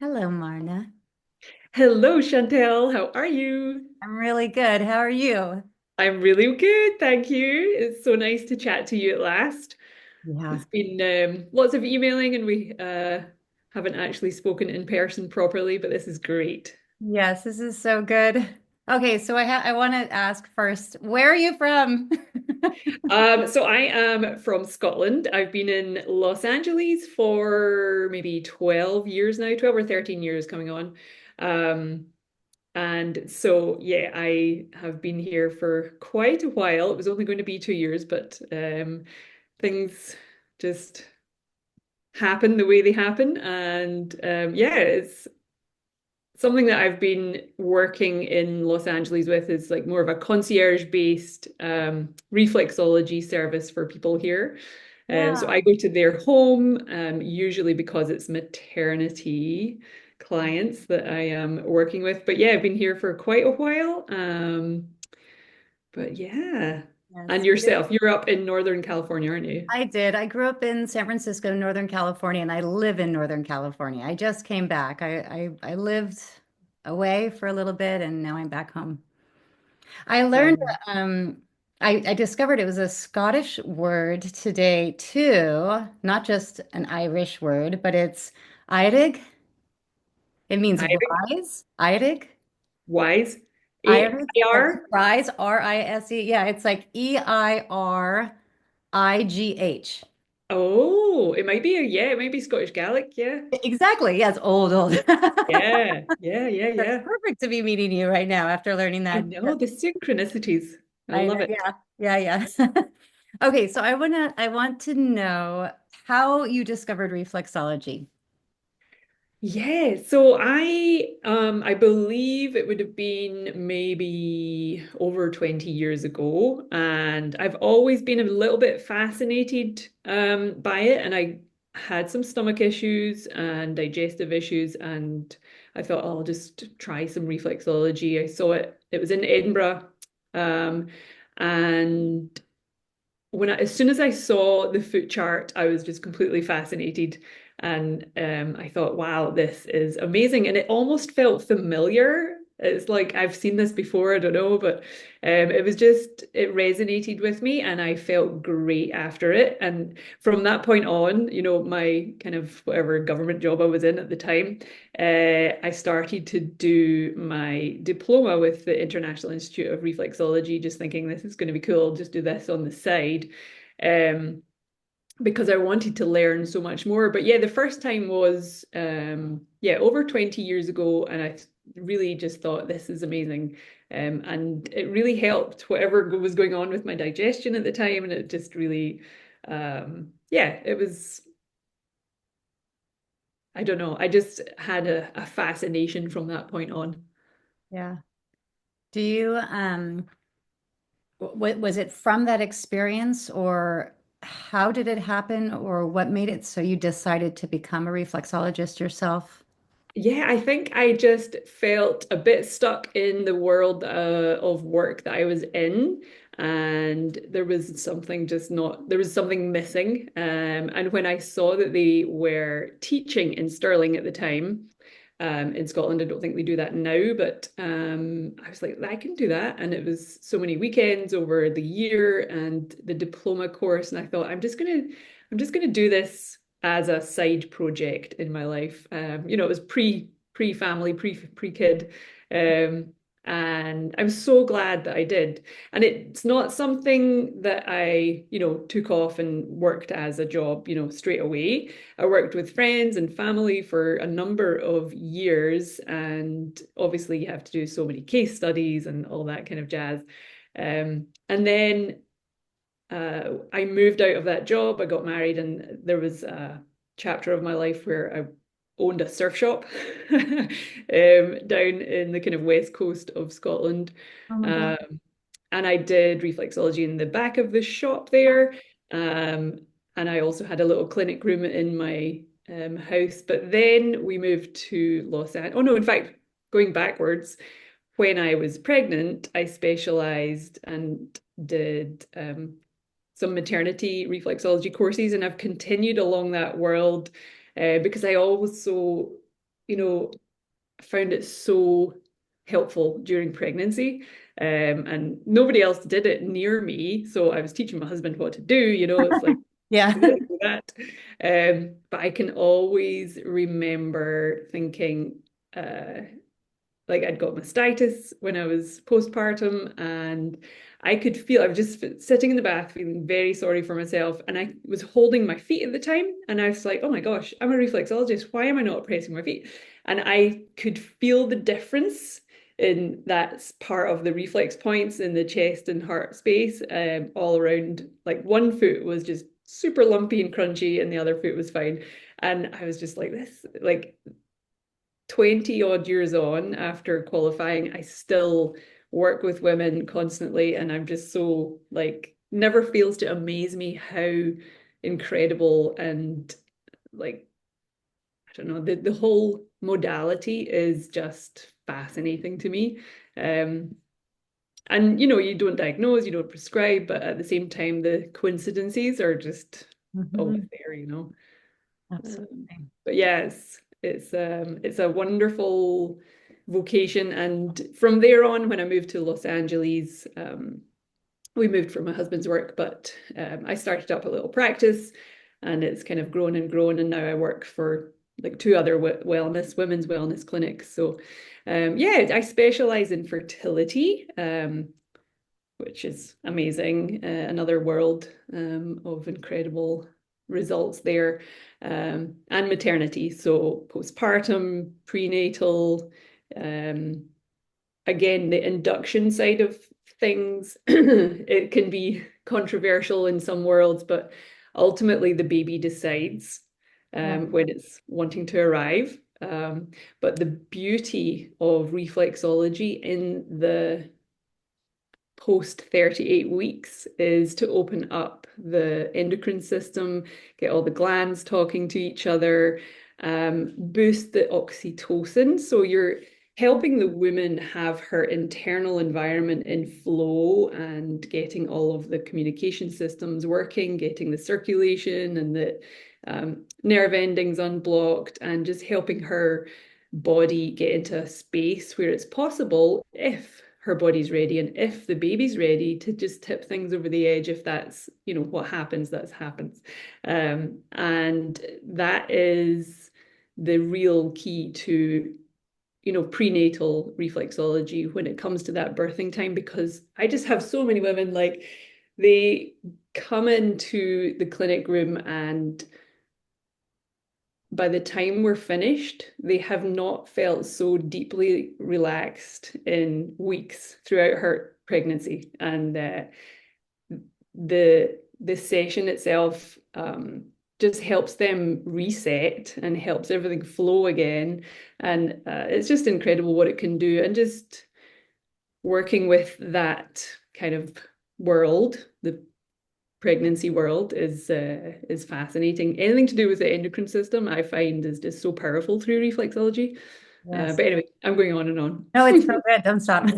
Hello, Marna. Hello, Chantel. How are you? I'm really good. How are you? I'm really good, thank you. It's so nice to chat to you at last. Yeah. It's been lots of emailing, and we haven't actually spoken in person properly, but this is great. Yes, this is so good. Okay, so I want to ask first, where are you from? So I am from Scotland. I've been in Los Angeles for maybe 12 years now, 12 or 13 years coming on. Um, And so, yeah, I have been here for quite a while. It was only going to be 2 years, but things just happen the way they happen. And yeah, it's something that I've been working in Los Angeles with is like more of a concierge-based reflexology service for people here. So Yeah. I go to their home, usually because it's maternity clients that I am working with. But yeah, I've been here for quite a while. But yeah. And Yes. yourself, you're up in Northern California, aren't you? I did. I grew up in San Francisco, Northern California, and I live in Northern California. I just came back. I lived away for a little bit and now I'm back home. I learned Um, um I discovered it was a Scottish word today too, not just an Irish word, but it's Eirig. It means Irish, rise, Eirig. wise, Eirig, like A-I-R. rise, R-I-S-E. Yeah, it's like Eirigh. Oh, it might be yeah, it might be Scottish Gaelic, yeah. Exactly. Yes, old, old. Yeah, yeah, yeah, That's yeah. perfect to be meeting you right now after learning I that. know the synchronicities. I I love know. it. Yeah. Yeah, yeah. Okay, so I want to know how you discovered reflexology. Yeah, so I believe it would have been maybe over 20 years ago, and I've always been a little bit fascinated by it, and I had some stomach issues and digestive issues, and I thought, oh, I'll just try some reflexology. I saw it was in Edinburgh, um, and as soon as I saw the foot chart, I was just completely fascinated. And I thought, wow, this is amazing. And it almost felt familiar. It's like I've seen this before, I don't know, but it resonated with me and I felt great after it. And from that point on, my kind of whatever government job I was in at the time, I started to do my diploma with the International Institute of Reflexology, just thinking this is going to be cool, just do this on the side. Um, because I wanted to learn so much more. But yeah, the first time was yeah, over 20 years ago, and I really just thought this is amazing. And it really helped whatever was going on with my digestion at the time, and it just really yeah, it was I don't know, I just had a fascination from that point on. Yeah. Do you was it from that experience or how did it happen or what made it so you decided to become a reflexologist yourself? Yeah, I think I just felt a bit stuck in the world of work that I was in, and there was something missing. And when I saw that they were teaching in Stirling at the time, in Scotland, I don't think they do that now, but I was like, I can do that. And it was so many weekends over the year and the diploma course, and I thought, I'm just gonna do this as a side project in my life. It was pre-family, pre-kid. Um, and I'm so glad that I did. And it's not something that I, took off and worked as a job, straight away. I worked with friends and family for a number of years. And obviously you have to do so many case studies and all that kind of jazz. And then I moved out of that job. I got married, and there was a chapter of my life where I owned a surf shop down in the kind of west coast of Scotland. Oh my God. Um, and I did reflexology in the back of the shop there. Um, and I also had a little clinic room in my house. But then we moved to Los Angeles. Oh, no, in fact, going backwards, when I was pregnant, I specialized and did some maternity reflexology courses, and I've continued along that world because I also you know, found it so helpful during pregnancy. And nobody else did it near me. So I was teaching my husband what to do, it's like, Yeah. do this, do that. But I can always remember thinking, like I'd got mastitis when I was postpartum, and I could feel I was just sitting in the bath feeling very sorry for myself, and I was holding my feet at the time, and I was like, oh my gosh, I'm a reflexologist, why am I not pressing my feet? And I could feel the difference in that part of the reflex points in the chest and heart space, all around. Like one foot was just super lumpy and crunchy and the other foot was fine, and I was just like, this, like, 20 odd years on after qualifying, I still work with women constantly. And I'm just so like, never fails to amaze me how incredible and like, I don't know, the whole modality is just fascinating to me. And you don't diagnose, you don't prescribe, but at the same time, the coincidences are just always Mhm. there. Absolutely. But yes, it's a wonderful vocation. And from there on, when I moved to Los Angeles, we moved for my husband's work, but I started up a little practice, and it's kind of grown and grown. And now I work for like two other women's wellness clinics. So yeah, I specialize in fertility, which is amazing. Another world of incredible results there. And maternity, so postpartum, prenatal, um, again, the induction side of things, it can be controversial in some worlds, but ultimately the baby decides Yeah. when it's wanting to arrive. But the beauty of reflexology in the post 38 weeks is to open up the endocrine system, get all the glands talking to each other, boost the oxytocin. So you're helping the woman have her internal environment in flow and getting all of the communication systems working, getting the circulation and the nerve endings unblocked, and just helping her body get into a space where it's possible, if her body's ready and if the baby's ready, to just tip things over the edge. If that's what happens, that happens. And that is the real key to prenatal reflexology when it comes to that birthing time, because I just have so many women, like, they come into the clinic room, and by the time we're finished, they have not felt so deeply relaxed in weeks throughout her pregnancy. And the session itself just helps them reset and helps everything flow again. And it's just incredible what it can do. And just working with that kind of world, the pregnancy world, is fascinating. Anything to do with the endocrine system, I find, is just so powerful through reflexology. Yes. But anyway, I'm going on and on. No, it's so good. Don't stop. So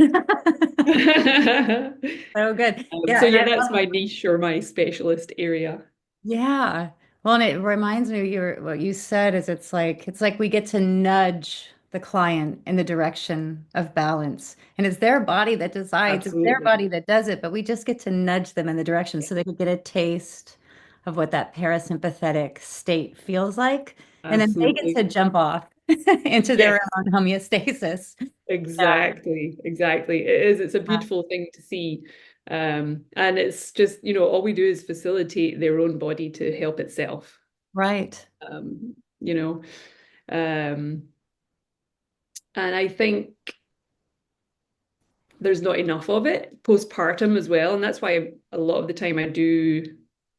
good. Yeah, So and yeah, I that's love, my niche or my specialist area. yeah. Well, and it reminds me of what you said is it's like we get to nudge the client in the direction of balance. And it's their body that decides, it's their Absolutely. body that does it, but we just get to nudge them in the direction so they can get a taste of what that parasympathetic state feels like. And then they get Absolutely. to jump off into their Yes, own homeostasis. Yeah. exactly. Exactly. It is. It's a beautiful thing to see. And it's just, all we do is facilitate their own body to help itself. Right. Um, you know, um, and I think there's not enough of it postpartum as well. And that's why a lot of the time I do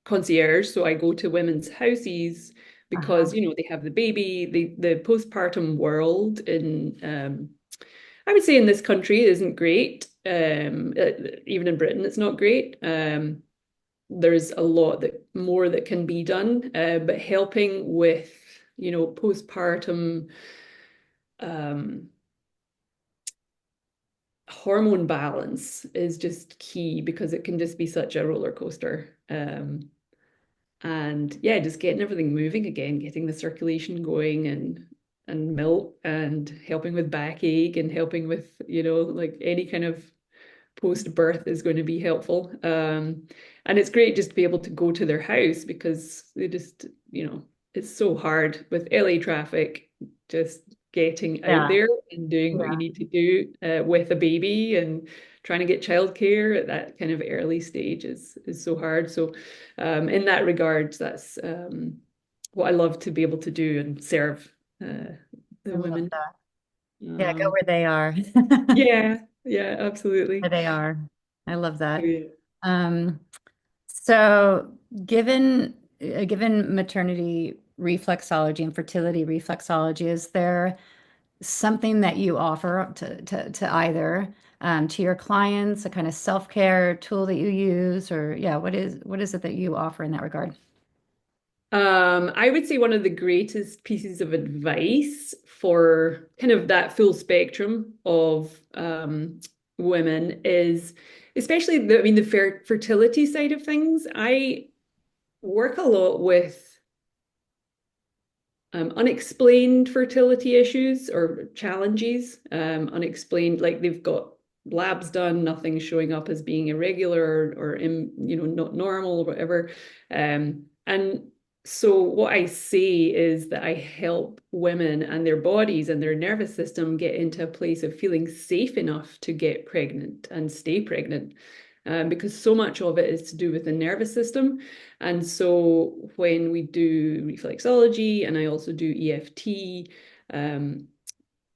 concierge. So I go to women's houses Uh-huh. because, they have the baby. The postpartum world in, I would say, in this country isn't great. Even in Britain, it's not great. There's a lot more that can be done, but helping with, postpartum um, hormone balance is just key, because it can just be such a roller coaster. And yeah, just getting everything moving again, getting the circulation going, and and milk and helping with backache and helping with, like any kind of post-birth is going to be helpful. And it's great just to be able to go to their house because they just, it's so hard with LA traffic, just getting out Yeah. there and doing what you Yeah. need to do with a baby and trying to get childcare at that kind of early stage is so hard. So in that regard, that's what I love to be able to do and serve I the love women. that. Yeah, go Um, where they are. yeah, yeah, Where absolutely. they are. I love So, that. yeah. Um, so given maternity reflexology and fertility reflexology, is there something that you offer to either to your clients, a kind of self-care tool that you use, or yeah, what is it that you offer in that regard? I would say one of the greatest pieces of advice for kind of that full spectrum of women is, especially I mean, the fertility side of things. I work a lot with unexplained fertility issues or challenges, unexplained, like they've got labs done, nothing showing up as being irregular or not normal or whatever. And so what I say is that I help women and their bodies and their nervous system get into a place of feeling safe enough to get pregnant and stay pregnant. Because so much of it is to do with the nervous system. And so when we do reflexology and I also do EFT,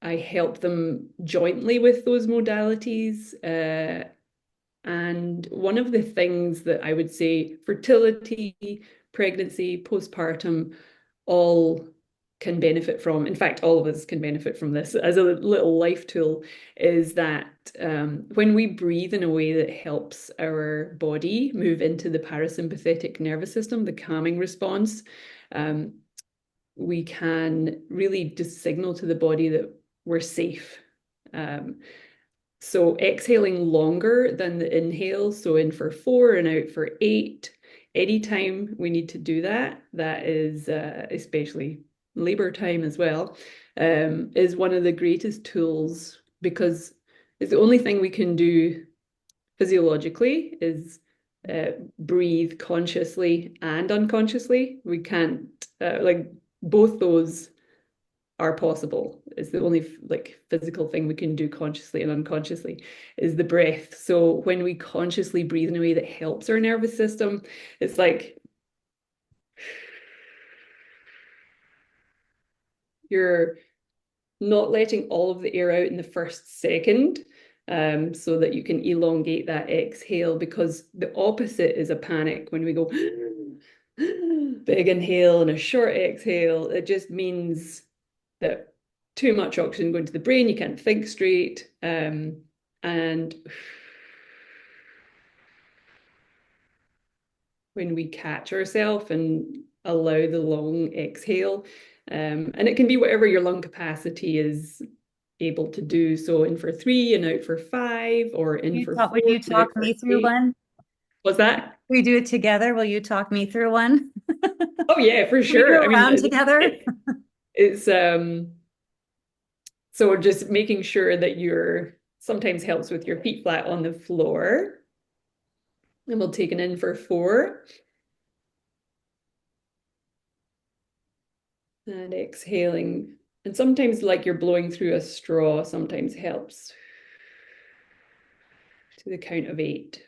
I help them jointly with those modalities. And one of the things that I would say fertility, pregnancy, postpartum, all can benefit from, in fact, all of us can benefit from this as a little life tool, is that when we breathe in a way that helps our body move into the parasympathetic nervous system, the calming response, um, we can really just signal to the body that we're safe. Um, so exhaling longer than the inhale, so in for 4 and out for 8. Anytime we need to do that, that is especially labor time as well, is one of the greatest tools because it's the only thing we can do physiologically is breathe consciously and unconsciously. We can't like both those are possible. It's the only like physical thing we can do consciously and unconsciously is the breath. So when we consciously breathe in a way that helps our nervous system, it's like you're not letting all of the air out in the first second, so that you can elongate that exhale because the opposite is a panic when we go big inhale and a short exhale. It just means that too much oxygen going to the brain, you can't think straight. And when we catch ourselves and allow the long exhale, and it can be whatever your lung capacity is able to do. So in for 3 and out for 5, or in for Would 4 you and out talk for me through 8. one? Was that? We do it together. Will you talk me through one? Oh yeah, for We sure. go I mean, around together. it's so just making sure that you're sometimes helps with your feet flat on the floor. And we'll take an in for 4 and exhaling. And sometimes like you're blowing through a straw sometimes helps to the count of 8.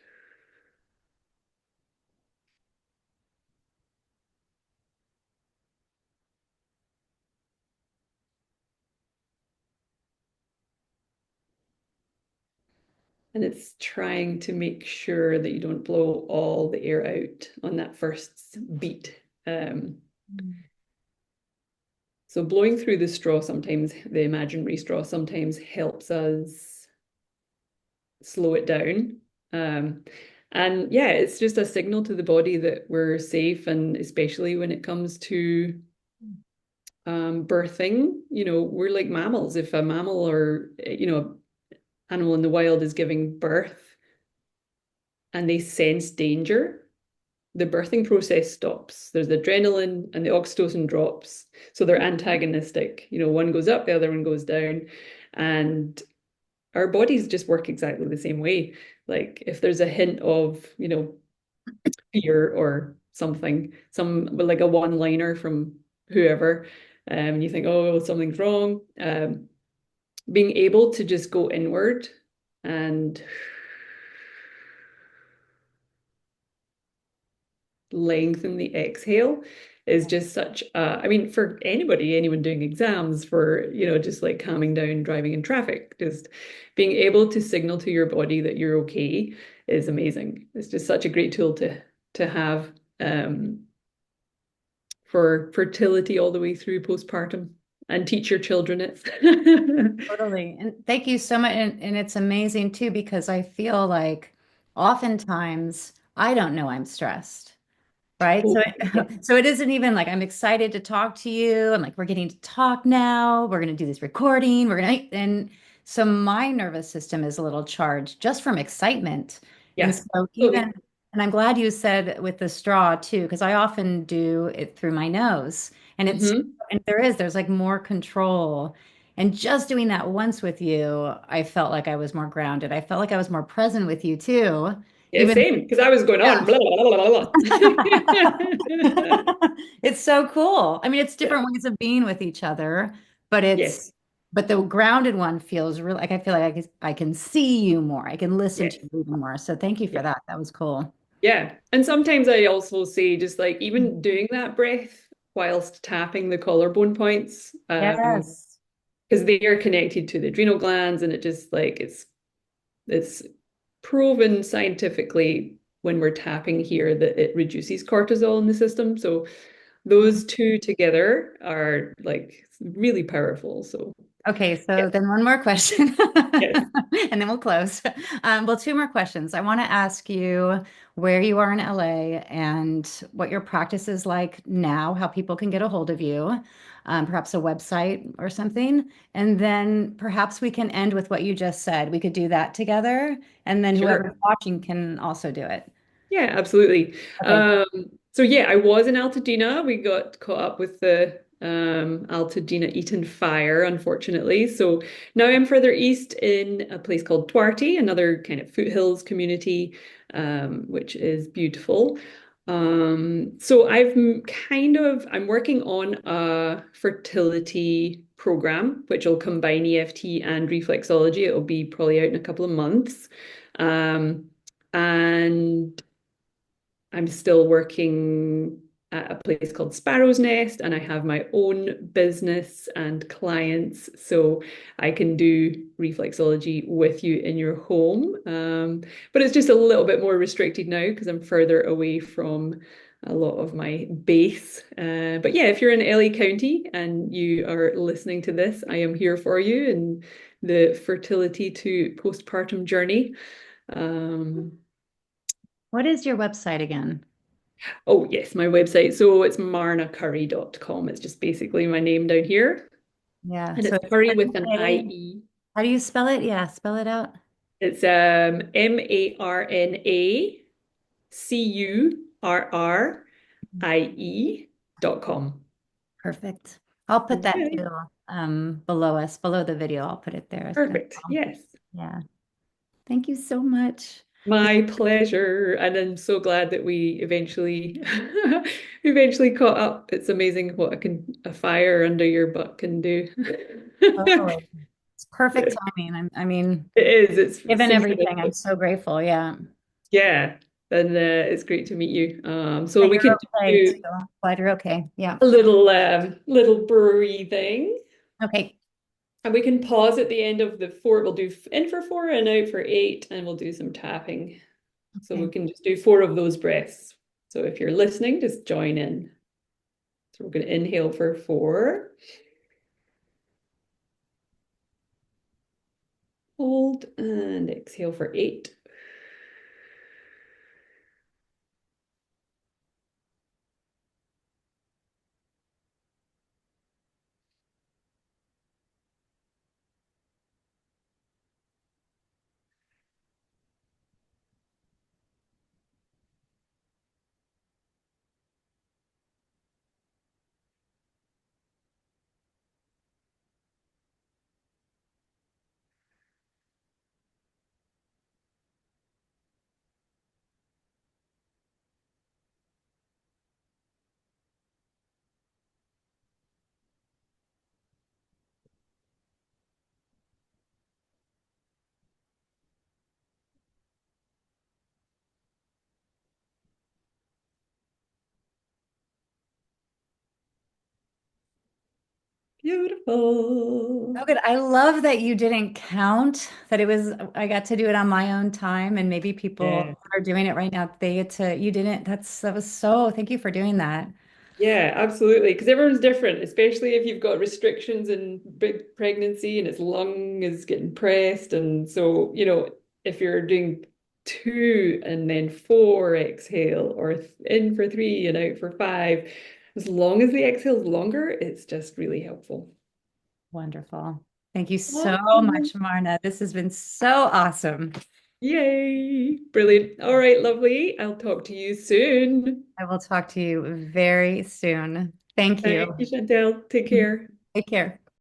And it's trying to make sure that you don't blow all the air out on that first beat. So blowing through the straw sometimes, the imaginary straw sometimes helps us slow it down. And yeah, it's just a signal to the body that we're safe, and especially when it comes to birthing, we're like mammals. If a mammal or animal in the wild is giving birth and they sense danger, the birthing process stops. There's adrenaline and the oxytocin drops. So they're antagonistic. One goes up, the other one goes down. And our bodies just work exactly the same way. Like if there's a hint of, fear or something, like a one-liner from whoever, you think, oh, something's wrong. Being able to just go inward and lengthen the exhale is just such I mean, for anyone doing exams, for just like calming down driving in traffic, just being able to signal to your body that you're okay is amazing. It's just such a great tool to have for fertility all the way through postpartum, and teach your children it. Totally. And thank you so much. And it's amazing too, because I feel like oftentimes I don't know I'm stressed. Right. So Totally. Yeah. so it isn't even like I'm excited to talk to you. I'm like, we're getting to talk now. We're going to do this recording. And so my nervous system is a little charged just from excitement. And Yeah. so Totally. and I'm glad you said with the straw too, because I often do it through my nose. And Hmm. and there's like more control. And just doing that once with you, I felt like I was more grounded. I felt like I was more present with you too. Yeah, Even same. Because I was going on yeah. blah blah blah blah blah. It's so cool. I mean, it's Yeah. different ways of being with each other, but Yes. but the grounded one feels really like I feel like I can see you more. I can listen to Yes. you even more. So thank you for Yeah. that. That was cool. Yeah. And sometimes I also say just like even doing that breath whilst tapping the collarbone points, Yes. because they are connected to the adrenal glands, and it just like it's proven scientifically when we're tapping here that it reduces cortisol in the system. So those two together are like really powerful. So Okay, yeah, so then one more question, yes, and then we'll close. Well, two more questions. I want to ask you where you are in LA and what your practice is like now, how people can get a hold of you, perhaps a website or something. And then perhaps we can end with what you just said. We could do that together, and then whoever's sure. watching can also do it. Yeah, absolutely. Okay. So yeah, I was in Altadena. We got caught up with the Altadena Eaton fire, unfortunately. So now I'm further east in a place called Duarte, another kind of foothills community, which is beautiful. So I'm working on a fertility program, which will combine EFT and reflexology. It'll be probably out in a couple of months. And I'm still working at a place called Sparrow's Nest, and I have my own business and clients, so I can do reflexology with you in your home. But it's just a little bit more restricted now because I'm further away from a lot of my base. But yeah, if you're in LA County and you are listening to this, I am here for you in the fertility to postpartum journey. Um, What is your website again? Oh, yes, my website. So it's marnacurrie.com. It's just basically my name down here. Yeah, And so it's it's Curry with an MA. IE. How do you spell it? Yeah, spell it out. It's MarnaCurrie.com. Perfect. I'll put that Okay, too below us, below the video. I'll put it there as perfect. well. Yes. Yeah. Thank you so much. My pleasure. And I'm so glad that we eventually caught up. It's amazing what a fire under your butt can do. Totally. It's perfect timing. I mean, It is. It's given everything, I'm synchronistic. so grateful. Yeah. Yeah, and it's great to meet you. So That we you're could okay do too. Glad you're okay. Yeah. a little breathing, Okay. and we can pause at the end of the four. We'll do in for four and out for eight, and we'll do some tapping. So we Okay. can just do four of those breaths. So if you're listening, just join in. So we're going to inhale for four, hold, and exhale for eight. Beautiful. Oh, good. I love that you didn't count, that it was, I got to do it on my own time, and maybe people Yeah. are doing it right now. They get to, you didn't, that was so, thank you for doing that. Yeah, absolutely. Because everyone's different, especially if you've got restrictions in big pregnancy and its lung is getting pressed. And so, if you're doing two and then four exhale, or in for three and out for five, as long as the exhale is longer, it's just really helpful. Wonderful. Thank you so Awesome. much, Marna. This has been so awesome. Yay. Brilliant. All right, lovely. I'll talk to you soon. I will talk to you very soon. Thank Thank you, you. Chantel. Take care. Take care.